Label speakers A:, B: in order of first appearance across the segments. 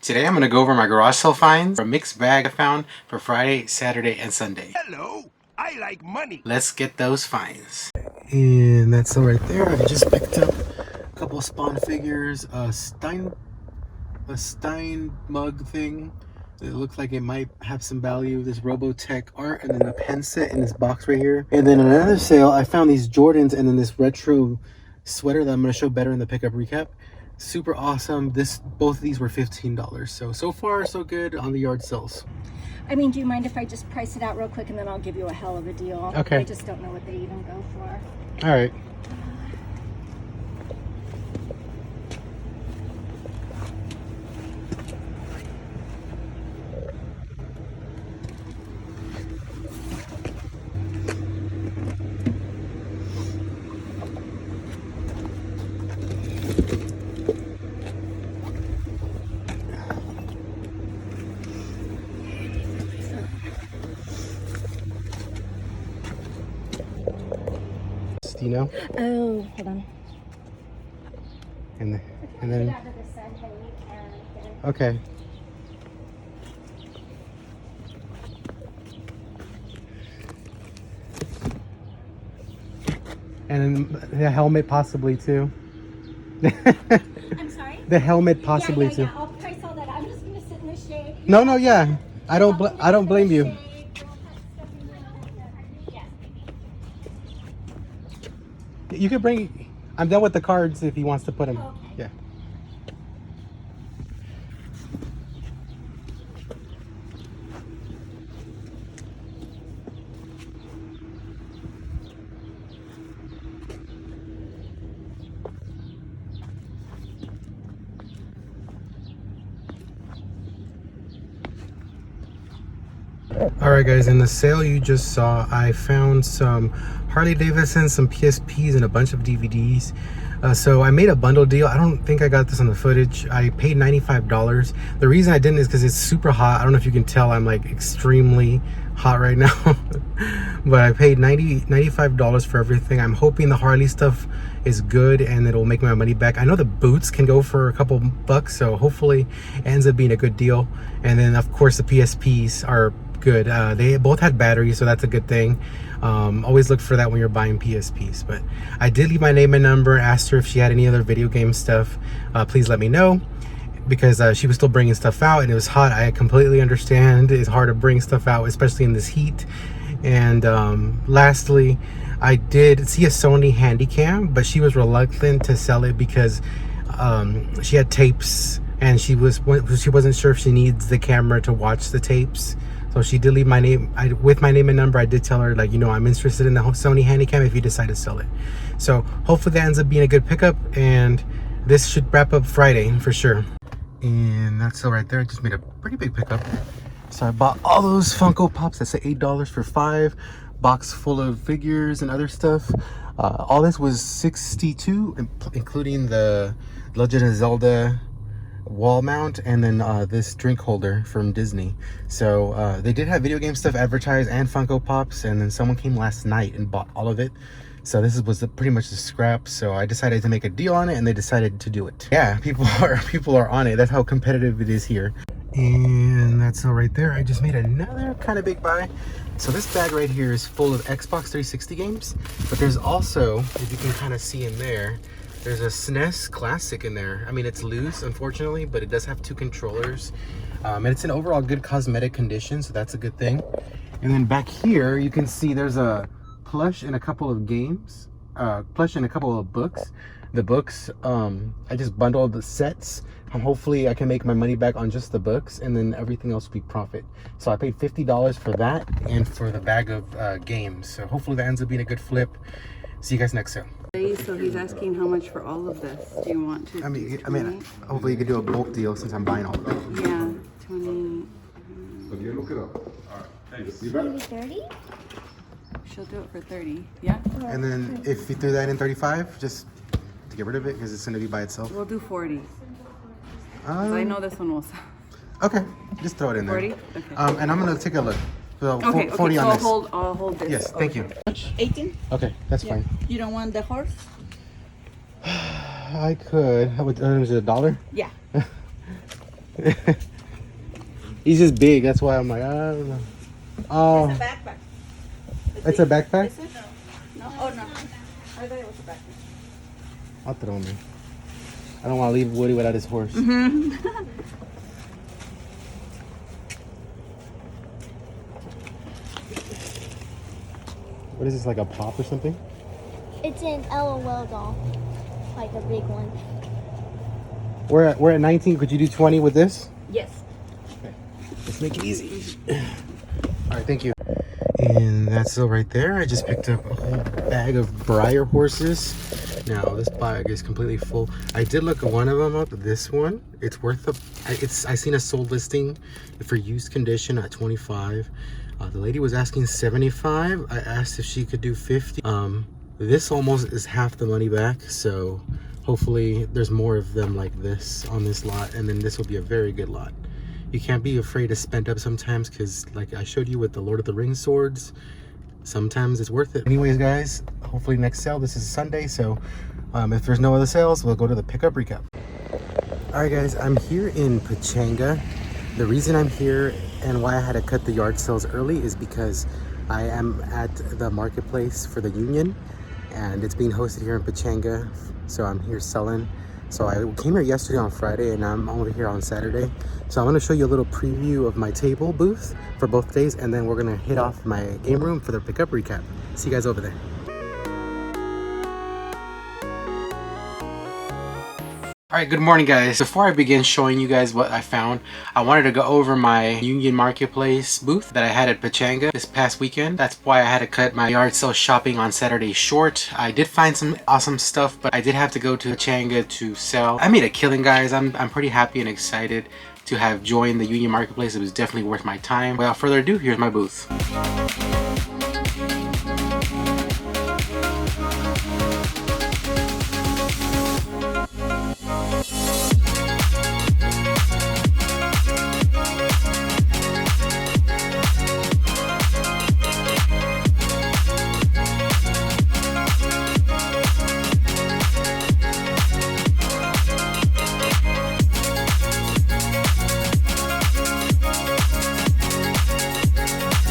A: Today I'm going to go over my garage sale finds, a mixed bag I found for Friday, Saturday, and Sunday.
B: Hello, I like money.
A: Let's get those finds. And that's all right there. I just picked up a couple of Spawn figures, a Stein mug thing. It looks like it might have some value. This Robotech art, and then a pen set in this box right here. And then another sale, I found these Jordans and then this retro sweater that I'm going to show better in the pickup recap. Super awesome. Both of these were $15. So far so good on the yard sales.
C: I mean, do you mind if I just price it out real quick and then I'll give you a hell of a deal?
A: Okay.
C: I just don't know what they even go for.
A: All right. Do you know?
C: Oh, hold on.
A: And then okay. And then the helmet possibly too.
C: I'm sorry?
A: The helmet possibly too.
C: Yeah, I'll price all that. I'm just gonna sit in the shade.
A: No, yeah. I don't blame you. You could bring. I'm done with the cards if he wants to put them.
C: Okay.
A: Yeah. Alright guys, in the sale you just saw, I found some Harley Davidson, some PSPs, and a bunch of DVDs. So I made a bundle deal. I don't think I got this on the footage. I paid $95. The reason I didn't is because it's super hot. I don't know if you can tell, I'm like extremely hot right now. But I paid $95 for everything. I'm hoping the Harley stuff is good and it'll make my money back. I know the boots can go for a couple bucks, so hopefully it ends up being a good deal. And then of course the PSPs are good. They both had batteries, so that's a good thing. Always look for that when you're buying PSPs. But I did leave my name and number, asked her if she had any other video game stuff. Please let me know, because she was still bringing stuff out and it was hot. I completely understand it's hard to bring stuff out, especially in this heat. And lastly, I did see a Sony Handycam, but she was reluctant to sell it because she had tapes and she wasn't sure if she needs the camera to watch the tapes. So she did leave my name, with my name and number. I did tell her, like, you know, I'm interested in the Sony Handycam if you decide to sell it. So hopefully that ends up being a good pickup, and this should wrap up Friday for sure. And that's all right there. I just made a pretty big pickup. So I bought all those Funko Pops. That's $8 for 5. Box full of figures and other stuff. All this was $62, including the Legend of Zelda wall mount, and then this drink holder from Disney. So they did have video game stuff advertised and Funko Pops, and then someone came last night and bought all of it. So this was pretty much the scrap. So I decided to make a deal on it, and they decided to do it. Yeah, people are on it. That's how competitive it is here. And that's all right there. I just made another kind of big buy. So this bag right here is full of Xbox 360 games, but there's also, if you can kind of see in there, there's a SNES Classic in there. I mean, it's loose, unfortunately, but it does have 2 controllers. And it's in overall good cosmetic condition, so that's a good thing. And then back here, you can see there's a plush and a couple of games. Plush and a couple of books. The books, I just bundled the sets. Hopefully I can make my money back on just the books, and then everything else will be profit. So I paid $50 for that and for the bag of games. So hopefully that ends up being a good flip. See you guys next sale.
D: So he's asking how much for all of this. Do you want to?
A: I mean, hopefully you could do a bulk deal since I'm buying all of it.
D: Yeah, 20.
E: So you look it up. All right, thanks. You
C: Maybe
E: bet.
C: 30?
D: She'll do it for 30. Yeah,
A: And then if you threw that in 35, just to get rid of it, because it's going to be by itself.
D: we'll do 40. 'Cause I know this one will sell.
A: Okay, just throw it in there.
D: 40? Okay.
A: And I'm going to take a look. So
D: Okay,
A: 40
D: so
A: on this.
D: I'll hold this.
A: Yes, thank you.
D: 18?
A: Okay, that's fine.
D: You don't want the horse?
A: I could. How much is it, $1?
D: Yeah.
A: He's just big. That's why I'm like, I don't know. Oh,
D: It's a backpack.
A: it's a backpack?
D: Is it? No. Oh, no. I thought it was a backpack.
A: I'll throw him in. I don't want to leave Woody without his horse. What is this, like a pop or something?
F: It's an LOL doll, like a big one.
A: We're at 19. Could you do 20 with this?
D: Yes.
A: Let's make it easy. All right, thank you. And that's it right there. I just picked up a whole bag of Breyer horses. Now this bag is completely full. I did look one of them up. This one, it's worth I seen a sold listing for used condition at 25. The lady was asking 75. I asked if she could do 50. This almost is half the money back. So hopefully there's more of them like this on this lot, and then this will be a very good lot. You can't be afraid to spend up sometimes, because like I showed you with the Lord of the Rings swords, sometimes it's worth it. Anyways, guys, hopefully next sale, this is Sunday, so if there's no other sales, we'll go to the pickup recap. All right, guys, I'm here in Pachanga. The reason I'm here and why I had to cut the yard sales early is because I am at the marketplace for the union, and it's being hosted here in Pachanga, so I'm here selling. So I came here yesterday on Friday, and I'm over here on Saturday. So I'm going to show you a little preview of my table booth for both days, and then we're going to hit off my game room for the pickup recap. See you guys over there. Alright, good morning, guys. Before I begin showing you guys what I found, I wanted to go over my Union Marketplace booth that I had at Pachanga this past weekend. That's why I had to cut my yard sale shopping on Saturday short. I did find some awesome stuff, but I did have to go to Pachanga to sell. I made a killing, guys. I'm pretty happy and excited to have joined the Union Marketplace. It was definitely worth my time. Without further ado, here's my booth.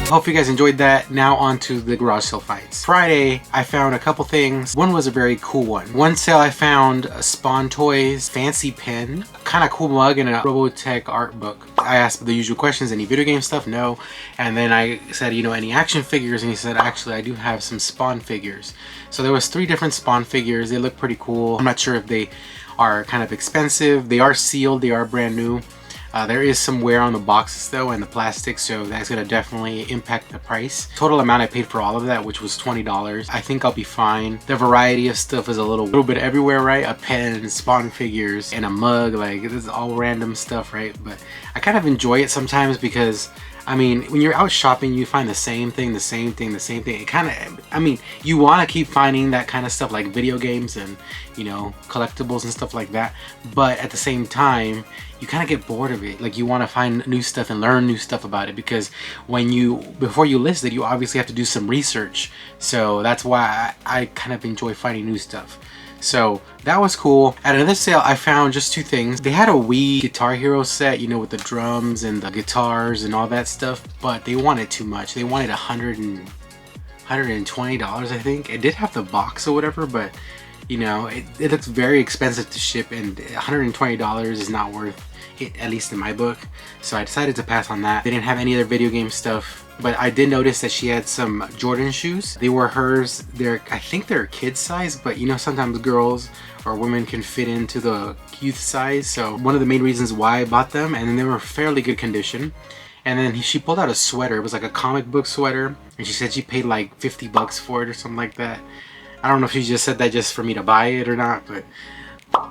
A: Hope you guys enjoyed that. Now on to the garage sale fights. Friday, I found a couple things. One was a very cool one. One sale I found a Spawn Toys fancy pen, kind of cool mug, and a Robotech art book. I asked the usual questions, any video game stuff? No. And then I said, you know, any action figures? And he said, actually, I do have some Spawn figures. So there was 3 different Spawn figures. They look pretty cool. I'm not sure if they are kind of expensive. They are sealed, they are brand new. There is some wear on the boxes though, and the plastic, so that's gonna definitely impact the price. Total amount I paid for all of that, which was $20. I think I'll be fine. The variety of stuff is a little bit everywhere, right? A pen, Spawn figures, and a mug. Like, this is all random stuff, right? But I kind of enjoy it sometimes because, I mean, when you're out shopping, you find the same thing, the same thing, the same thing. It kind of, I mean, you want to keep finding that kind of stuff, like video games and, you know, collectibles and stuff like that. But at the same time, you kind of get bored of it. Like, you want to find new stuff and learn new stuff about it, because before you list it, you obviously have to do some research. So that's why I kind of enjoy finding new stuff. So that was cool. At another sale, I found just 2 things. They had a Wii Guitar Hero set, you know, with the drums and the guitars and all that stuff, but they wanted too much. They wanted $120, I think. It did have the box or whatever, but you know, it looks very expensive to ship, and $120 is not worth it, at least in my book. So I decided to pass on that. They didn't have any other video game stuff, but I did notice that she had some Jordan shoes. They were hers. I think they're kid size, but you know, sometimes girls or women can fit into the youth size. So one of the main reasons why I bought them, and then they were fairly good condition. And then she pulled out a sweater. It was like a comic book sweater, and she said she paid like $50 for it or something like that. I don't know if she just said that just for me to buy it or not, but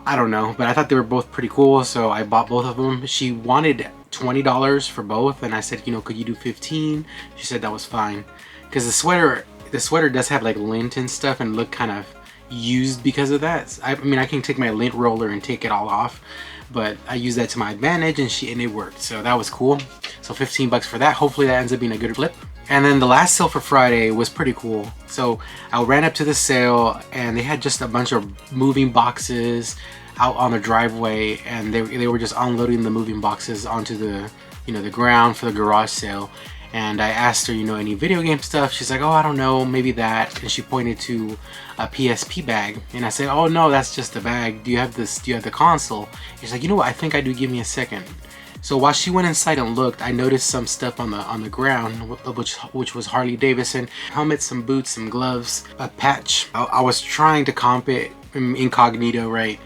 A: I don't know. But I thought they were both pretty cool, so I bought both of them. She wanted $20 for both, and I said, you know, could you do 15? She said that was fine, because the sweater does have like lint and stuff and look kind of used because of that. I mean, I can take my lint roller and take it all off, but I used that to my advantage, and it worked. So that was cool. So $15 for that. Hopefully that ends up being a good flip. And then the last sale for Friday was pretty cool. So I ran up to the sale, and they had just a bunch of moving boxes. out on the driveway, and they were just unloading the moving boxes onto the, you know, the ground for the garage sale. And I asked her, you know, any video game stuff? She's like, oh, I don't know, maybe that. And she pointed to a PSP bag. And I said, oh no, that's just a bag. Do you have this? Do you have the console? She's like, you know what? I think I do. Give me a second. So while she went inside and looked, I noticed some stuff on the ground, which was Harley Davidson helmets, some boots, some gloves, a patch. I was trying to comp it incognito, right?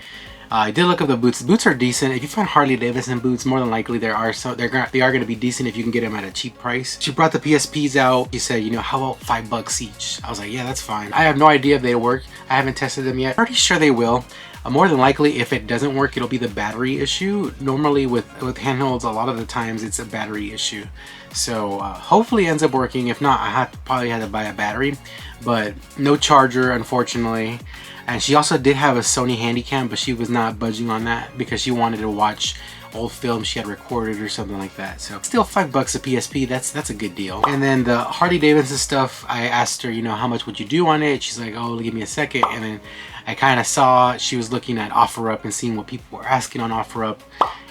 A: I did look up the boots. The boots are decent. If you find Harley Davidson boots, more than likely they are going to be decent if you can get them at a cheap price. She brought the PSPs out. She said, you know, how about $5 each? I was like, yeah, that's fine. I have no idea if they work. I haven't tested them yet. Pretty sure they will. More than likely, if it doesn't work, it'll be the battery issue. Normally with handhelds, a lot of the times it's a battery issue. So hopefully it ends up working. If not, I probably had to buy a battery, but no charger, unfortunately. And she also did have a Sony Handycam, but she was not budging on that because she wanted to watch old films she had recorded or something like that. So still $5 a PSP, that's a good deal. And then the Harley Davidson stuff, I asked her, you know, how much would you do on it? She's like, oh, give me a second. And then I kind of saw she was looking at OfferUp and seeing what people were asking on OfferUp,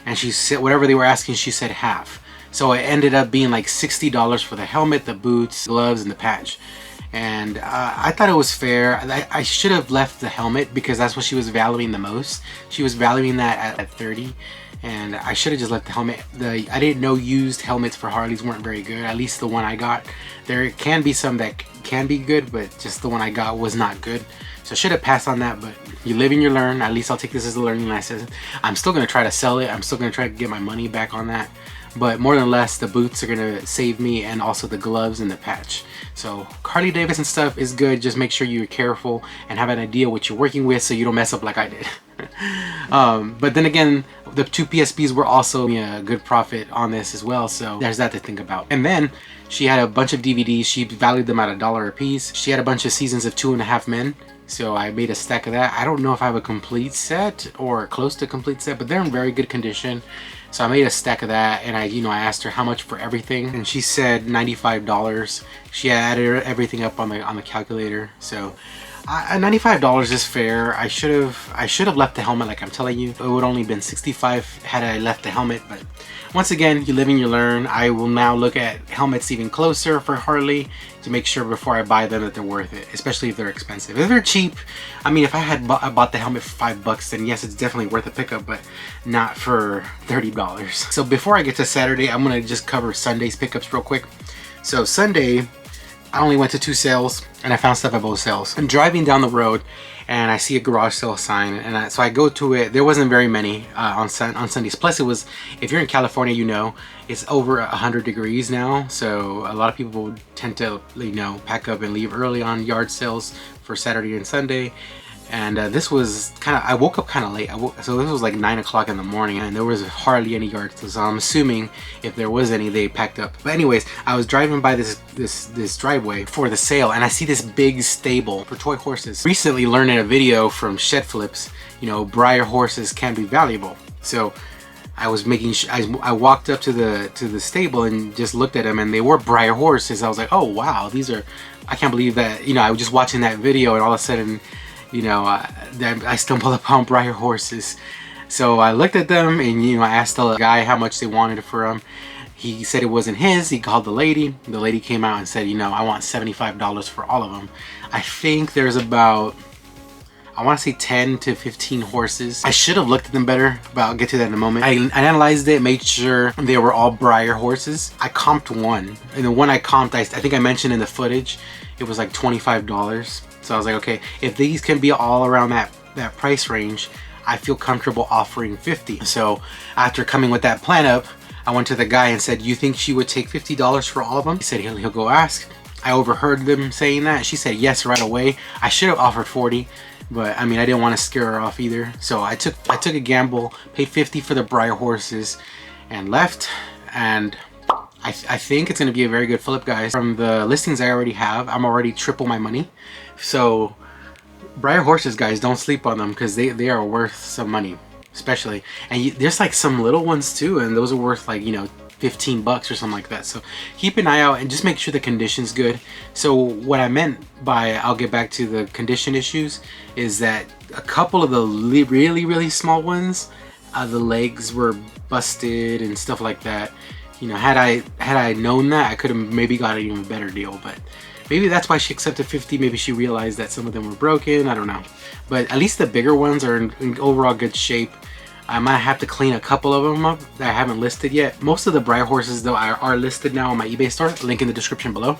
A: and she said whatever they were asking, she said half. So it ended up being like $60 for the helmet, the boots, gloves, and the patch. And I thought it was fair. I should have left the helmet because that's what she was valuing the most. She was valuing that at 30, and I should have just left the helmet. I didn't know used helmets for Harleys weren't very good. At least the one I got. There can be some that can be good, but just the one I got was not good. So I should have passed on that, but you live and you learn. At least I'll take this as a learning lesson. I'm still going to try to sell it. I'm still going to try to get my money back on that. But more than less, the boots are going to save me, and also the gloves and the patch. So Harley Davidson stuff is good. Just make sure you're careful and have an idea what you're working with so you don't mess up like I did. But then again, the two PSPs were also a good profit on this as well. So there's that to think about. And then she had a bunch of DVDs. She valued them at $1 a piece. She had a bunch of seasons of 2.5 Men. So I made a stack of that. I don't know if I have a complete set or close to complete set, but they're in very good condition. So I made a stack of that, and I asked her how much for everything, and she said $95. She added everything up on the calculator. So $95 is fair. I should have left the helmet, like I'm telling you. It would only been $65 had I left the helmet, but once again, you live and you learn. I will now look at helmets even closer for Harley to make sure before I buy them that they're worth it, especially if they're expensive. If they're cheap, I mean, if I had bought the helmet for $5, then yes, it's definitely worth a pickup, but not for $30. So before I get to Saturday, I'm gonna just cover Sunday's pickups real quick. So Sunday, I only went to 2 sales, and I found stuff at both sales. I'm driving down the road, and I see a garage sale sign, and so I go to it. There wasn't very many on Sundays. Plus, it was, if you're in California, you know, it's over 100 degrees now. So a lot of people tend to, you know, pack up and leave early on yard sales for Saturday and Sunday. And this was kind of, I woke up kind of late. So this was like 9 o'clock in the morning, and there was hardly any yard sales. So I'm assuming if there was any, they packed up. But anyways, I was driving by this driveway for the sale, and I see this big stable for toy horses. Recently learned in a video from Shed Flips, you know, Breyer horses can be valuable. So I was making I walked up to the stable and just looked at them, and they were Breyer horses. I was like, oh wow, these are, I can't believe that, you know, I was just watching that video, and all of a sudden, you know, I stumbled upon Breyer horses. So I looked at them, and, you know, I asked the guy how much they wanted for them. He said it wasn't his. He called the lady. The lady came out and said, you know, I want $75 for all of them. I think there's about, I want to say 10 to 15 horses. I should have looked at them better, but I'll get to that in a moment. I analyzed it, made sure they were all Breyer horses. I comped one, and the one I comped, I think I mentioned in the footage, it was like $25. So I was like, okay, if these can be all around that price range, I feel comfortable offering $50. So after coming with that plan up, I went to the guy and said, you think she would take $50 for all of them? He said he'll go ask. I overheard them saying that. She said yes right away. I should have offered 40, but I mean, I didn't want to scare her off either. So I took a gamble, paid 50 for the Breyer horses, and left. And I think it's going to be a very good flip, guys. From the listings I already have, I'm already triple my money. So Breyer horses, guys, don't sleep on them, because they are worth some money, especially. And there's like some little ones too, and those are worth like, you know, 15 bucks or something like that. So keep an eye out and just make sure the condition's good. So what I meant by I'll get back to the condition issues is that a couple of the really small ones, the legs were busted and stuff like that. You know, had I known that, I could have maybe got an even better deal, but maybe that's why she accepted 50. Maybe she realized that some of them were broken. I don't know. But at least the bigger ones are in overall good shape. I might have to clean a couple of them up that I haven't listed yet. Most of the Briar horses though are listed now on my eBay store. Link in the description below.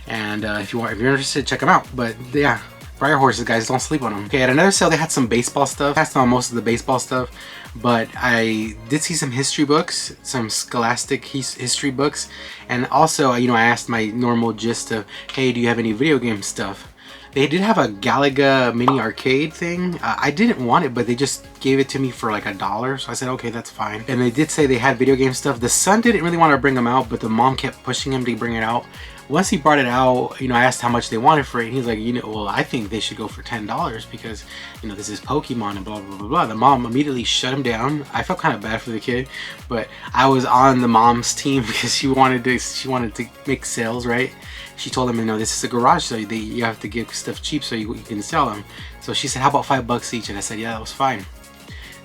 A: And if you're interested, check them out. But yeah, Briar horses, guys, don't sleep on them. Okay, at another sale they had some baseball stuff. Passed on most of the baseball stuff, but I did see some history books, some scholastic history books, and also, you know, I asked my normal gist of, hey, do you have any video game stuff? They did have a Galaga mini arcade thing. I didn't want it, but they just gave it to me for like $1. So I said, okay, that's fine. And they did say they had video game stuff. The son didn't really want to bring them out, but the mom kept pushing him to bring it out. Once he brought it out, you know, I asked how much they wanted for it. And he's like, you know, well, I think they should go for $10 because, you know, this is Pokemon and blah, blah, blah, blah. The mom immediately shut him down. I felt kind of bad for the kid, but I was on the mom's team because she wanted to make sales, right? She told him, you know, this is a garage, so you have to give stuff cheap so you can sell them. So she said, how about $5 each? And I said, yeah, that was fine.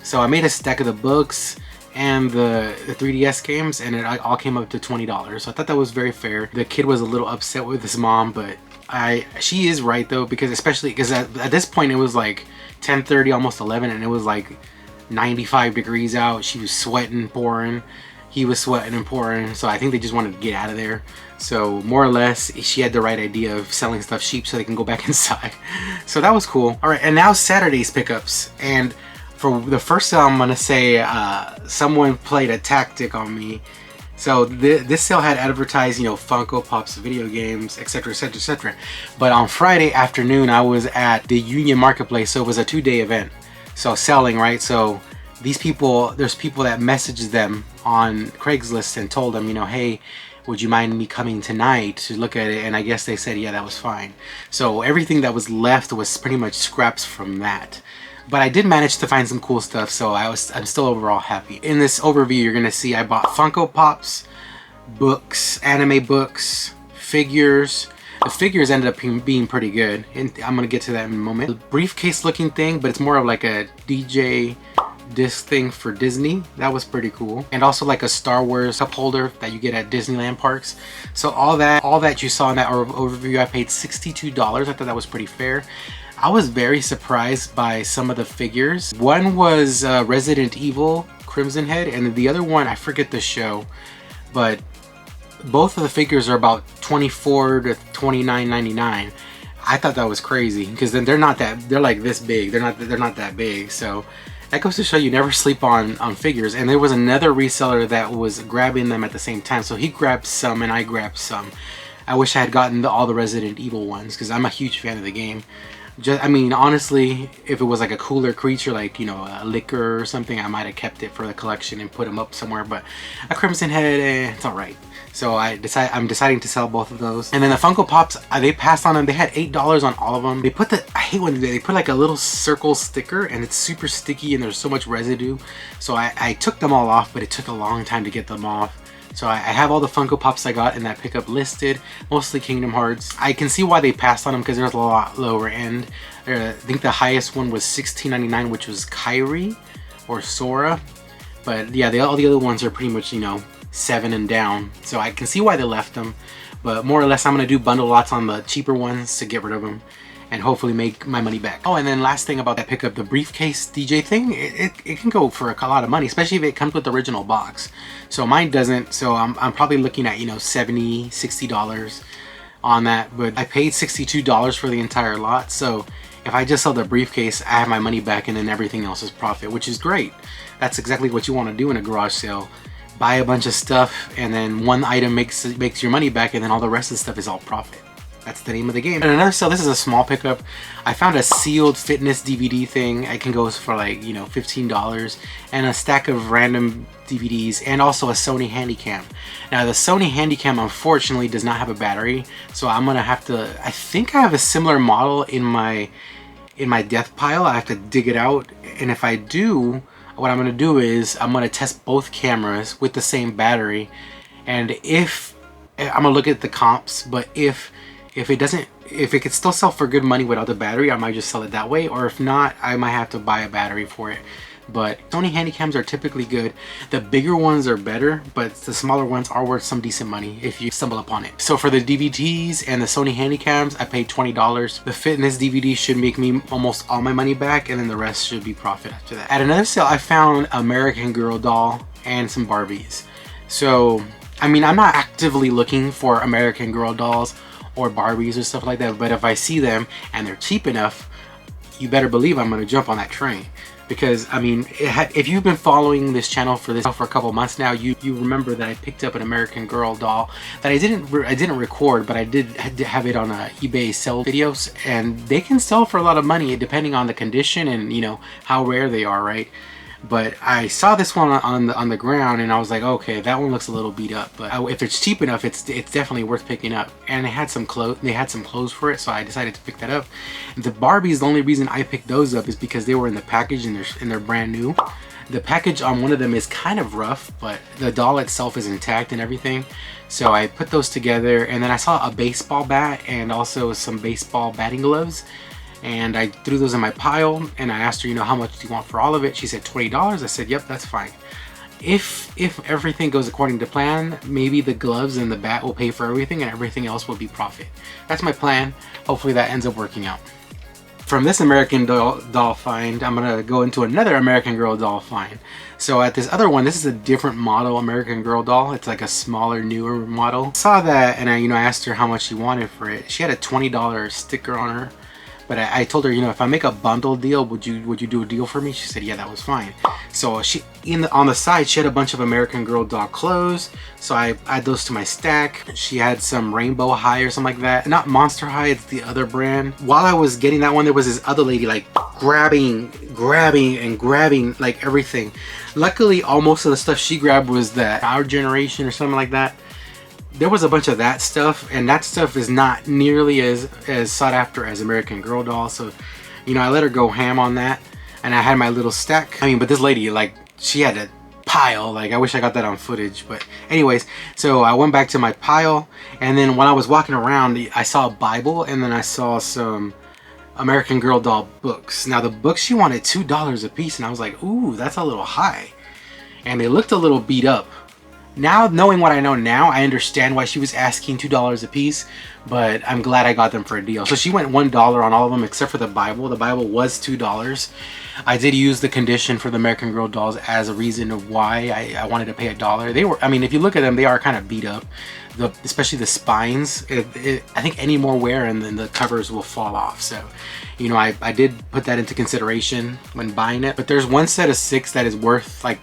A: So I made a stack of the books and the 3DS games, and it all came up to $20. So I thought that was very fair. The kid was a little upset with his mom, but she is right though, because especially because at this point it was like 10:30, almost 11, and it was like 95 degrees out. She was sweating, pouring. He was sweating and pouring, so I think they just wanted to get out of there. So more or less, she had the right idea of selling stuff cheap so they can go back inside. So that was cool. All right, and now Saturday's pickups. And for the first sale, I'm gonna say someone played a tactic on me. So this sale had advertised, you know, Funko Pops, video games, etc, etc, etc. But on Friday afternoon, I was at the Union Marketplace, so it was a 2-day event. So selling, right? So these people, there's people that messaged them on Craigslist and told them, you know, hey, would you mind me coming tonight to look at it? And I guess they said, yeah, that was fine. So everything that was left was pretty much scraps from that. But I did manage to find some cool stuff, so I'm still overall happy. In this overview, you're gonna see I bought Funko Pops, books, anime books, figures. The figures ended up being pretty good, and I'm gonna get to that in a moment. The briefcase looking thing, but it's more of like a DJ disc thing for Disney. That was pretty cool. And also like a Star Wars cup holder that you get at Disneyland parks. So all that you saw in that overview, I paid $62. I thought that was pretty fair. I was very surprised by some of the figures. One was Resident Evil Crimson Head, and the other one, I forget the show, but both of the figures are about $24 to $29.99. I thought that was crazy because then they're like this big. They're not that big. So that goes to show you never sleep on figures. And there was another reseller that was grabbing them at the same time. So he grabbed some and I grabbed some. I wish I had gotten all the Resident Evil ones because I'm a huge fan of the game. I mean, honestly, if it was like a cooler creature, like, you know, a liquor or something, I might have kept it for the collection and put them up somewhere. But a Crimson Head, it's all right. So I'm deciding to sell both of those. And then the Funko Pops, they passed on them. They had $8 on all of them. They put I hate when they put like a little circle sticker, and it's super sticky and there's so much residue. So I took them all off, but it took a long time to get them off. So I have all the Funko Pops I got in that pickup listed, mostly Kingdom Hearts. I can see why they passed on them because there's a lot lower end. I think the highest one was $16.99, which was Kyrie or Sora. But yeah, all the other ones are pretty much, you know, $7 and down. So I can see why they left them. But more or less, I'm going to do bundle lots on the cheaper ones to get rid of them and hopefully make my money back. Oh, and then last thing about that pickup, the briefcase DJ thing, it can go for a lot of money, especially if it comes with the original box. So mine doesn't, so I'm probably looking at, you know, $70, $60 on that, but I paid $62 for the entire lot. So if I just sell the briefcase, I have my money back and then everything else is profit, which is great. That's exactly what you want to do in a garage sale. Buy a bunch of stuff and then one item makes your money back and then all the rest of the stuff is all profit. That's the name of the game. And another sale, this is a small pickup. I found a sealed fitness DVD thing. It can go for like, you know, $15, and a stack of random DVDs, and also a Sony Handycam. Now the Sony Handycam unfortunately does not have a battery, so I'm gonna have to, I think I have a similar model in my death pile. I have to dig it out, and if I do, what I'm gonna do is I'm gonna test both cameras with the same battery, and if I'm gonna look at the comps, but if it could still sell for good money without the battery, I might just sell it that way, or if not, I might have to buy a battery for it. But Sony Handycams are typically good. The bigger ones are better, but the smaller ones are worth some decent money if you stumble upon it. So for the DVDs and the Sony Handycams, I paid $20. The fitness DVD should make me almost all my money back, and then the rest should be profit after that. At another sale, I found American Girl doll and some Barbies. So, I mean, I'm not actively looking for American Girl dolls or Barbies or stuff like that, but if I see them and they're cheap enough, you better believe I'm gonna jump on that train. Because I mean, if you've been following this channel for a couple months now, you remember that I picked up an American Girl doll that I didn't record, but I did have it on eBay sell videos, and they can sell for a lot of money depending on the condition and, you know, how rare they are, right? But I saw this one on the ground, and I was like, okay, that one looks a little beat up, but if it's cheap enough, it's definitely worth picking up. And they had some clothes for it, so I decided to pick that up. The Barbies, the only reason I picked those up is because they were in the package and they're brand new. The package on one of them is kind of rough, but the doll itself is intact and everything. So I put those together, and then I saw a baseball bat and also some baseball batting gloves. And I threw those in my pile, and I asked her, you know, how much do you want for all of it? She said $20. I said, yep, that's fine. If everything goes according to plan, maybe the gloves and the bat will pay for everything and everything else will be profit. That's my plan. Hopefully that ends up working out. From this American doll find, I'm gonna go into another American Girl doll find. So at this other one, this is a different model American Girl doll. It's like a smaller, newer model. Saw that, and I asked her how much she wanted for it. She had a $20 sticker on her. But I told her, you know, if I make a bundle deal, would you do a deal for me? She said, yeah, that was fine. So on the side, she had a bunch of American Girl doll clothes. So I add those to my stack. She had some Rainbow High or something like that. Not Monster High, it's the other brand. While I was getting that one, there was this other lady like grabbing like everything. Luckily, most of the stuff she grabbed was that Our Generation or something like that. There was a bunch of that stuff, and that stuff is not nearly as sought after as American Girl doll. So, you know, I let her go ham on that, and I had my little stack. I mean, but this lady, like, she had a pile. Like, I wish I got that on footage. But anyways, so I went back to my pile, and then when I was walking around, I saw a Bible, and then I saw some American Girl doll books. Now, the books, she wanted $2 a piece, and I was like, ooh, that's a little high. And they looked a little beat up. Now, knowing what I know now, I understand why she was asking $2 a piece, but I'm glad I got them for a deal. So she went $1 on all of them except for the Bible. The Bible was $2. I did use the condition for the American Girl dolls as a reason of why I wanted to pay $1. They were, I mean, if you look at them, they are kind of beat up. Especially the spines. I think any more wear and then the covers will fall off. So, you know, I did put that into consideration when buying it. But there's one set of 6 that is worth, like,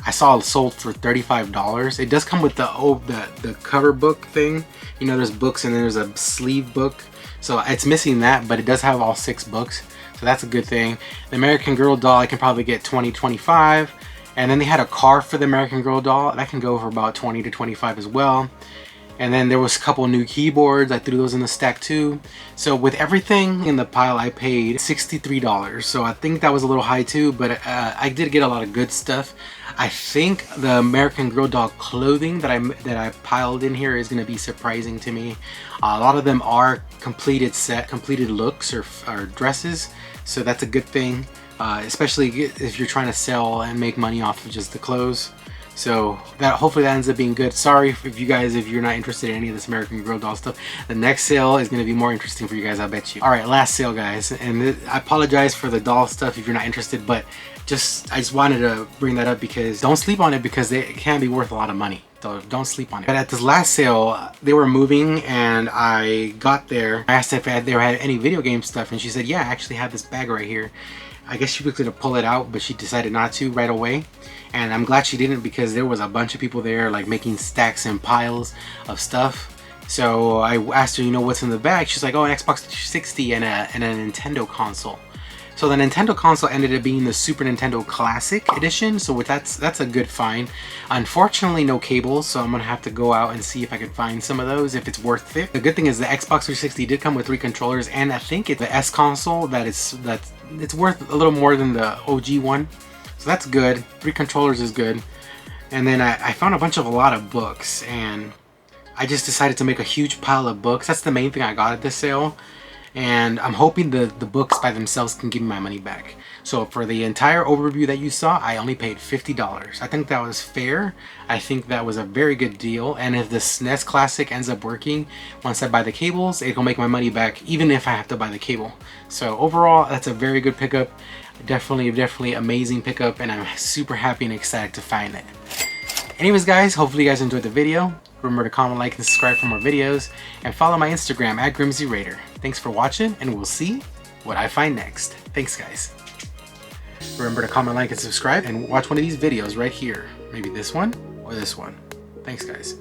A: I saw it sold for $35. It does come with the cover book thing. You know, there's books and there's a sleeve book. So it's missing that, but it does have all 6 books. So that's a good thing. The American Girl doll, I can probably get $20, $25. And then they had a car for the American Girl doll. That can go for about $20 to $25 as well. And then there was a couple new keyboards. I threw those in the stack too. So with everything in the pile, I paid $63. So I think that was a little high too, but I did get a lot of good stuff. I think the American Girl doll clothing that I piled in here is going to be surprising to me. A lot of them are completed looks or dresses. So that's a good thing, especially if you're trying to sell and make money off of just the clothes. So hopefully that ends up being good. Sorry if you're not interested in any of this American Girl doll stuff. The next sale is going to be more interesting for you guys, I bet you. All right, last sale, guys. And I apologize for the doll stuff if you're not interested, but I just wanted to bring that up because don't sleep on it, because it can be worth a lot of money. So don't sleep on it. But at this last sale, they were moving, and I got there. I asked if they had any video game stuff, and she said, yeah, I actually have this bag right here. I guess she was going to pull it out, but she decided not to right away. And I'm glad she didn't, because there was a bunch of people there like making stacks and piles of stuff. So I asked her, you know, what's in the bag? She's like, oh, an Xbox 360 and a Nintendo console. So the Nintendo console ended up being the Super Nintendo Classic Edition, so that's a good find. Unfortunately, no cables, so I'm gonna have to go out and see if I can find some of those, if it's worth it. The good thing is the Xbox 360 did come with 3 controllers, and I think it's the S console it's worth a little more than the OG one. So that's good. 3 controllers is good. And then I found a lot of books, and I just decided to make a huge pile of books. That's the main thing I got at this sale. And I'm hoping the books by themselves can give me my money back. So for the entire overview that you saw, I only paid $50. I think that was fair. I think that was a very good deal. And if the SNES Classic ends up working, once I buy the cables, it'll make my money back even if I have to buy the cable. So overall, that's a very good pickup. Definitely amazing pickup, and I'm super happy and excited to find it. Anyways guys, hopefully you guys enjoyed the video. Remember to comment, like, and subscribe for more videos, and follow my Instagram at GrimsyRaider. Thanks for watching, and we'll see what I find next. Thanks guys. Remember to comment, like, and subscribe, and watch one of these videos right here. Maybe this one or this one. Thanks guys.